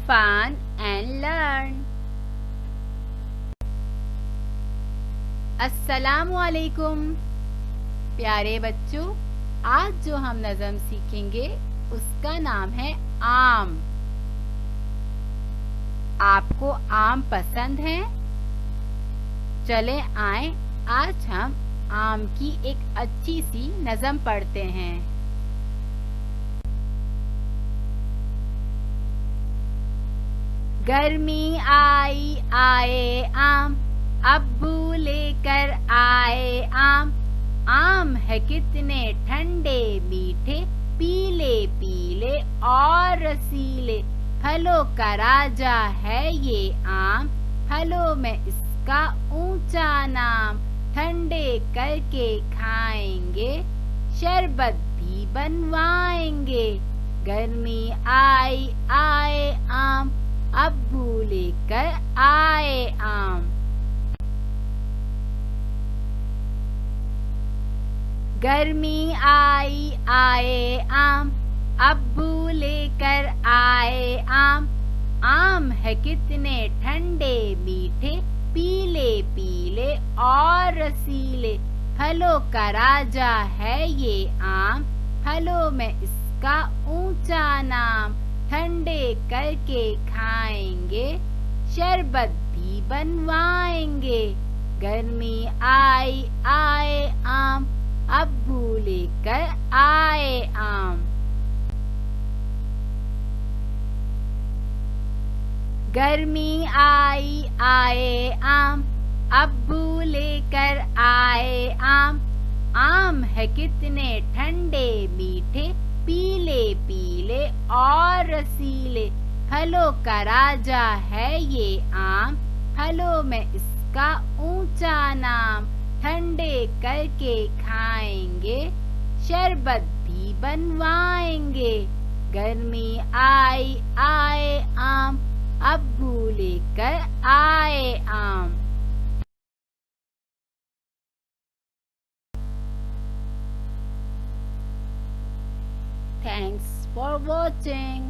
fun and learn. अस्सलामु अलैकुम प्यारे बच्चों, आज जो हम नज़म सीखेंगे उसका नाम है आम। आपको आम पसंद है? चले आए, आज हम आम की एक अच्छी सी नज़म पढ़ते हैं। गर्मी आई आए आम, अब्बू लेकर आए आम। आम है कितने ठंडे मीठे, पीले पीले और रसीले। फलों का राजा है ये आम, फलों में इसका ऊंचा नाम। ठंडे करके खाएंगे, शरबत भी बनवाएंगे। गर्मी आई आए आम, अब्बू लेकर आए आम। गर्मी आई आए आम, अब्बू लेकर आए आम। आम है कितने ठंडे मीठे, पीले पीले और रसीले। फलों का राजा है ये आम, फलों में इसका ऊंचा नाम। ठंडे करके खाएंगे, शरबत भी बनवाएंगे। गर्मी आई आए आम, अब्बू लेकर आए आम। गर्मी आई आए आम, अब्बू लेकर आए आम। आम है कितने ठंडे मीठे, पीले पीले और रसीले। फलों का राजा है ये आम, फलों में इसका ऊंचा नाम। ठंडे करके खाएंगे, शरबत भी बनवाएंगे। गर्मी आई आए आम, अब्बू लेकर आए आम। Thanks for watching.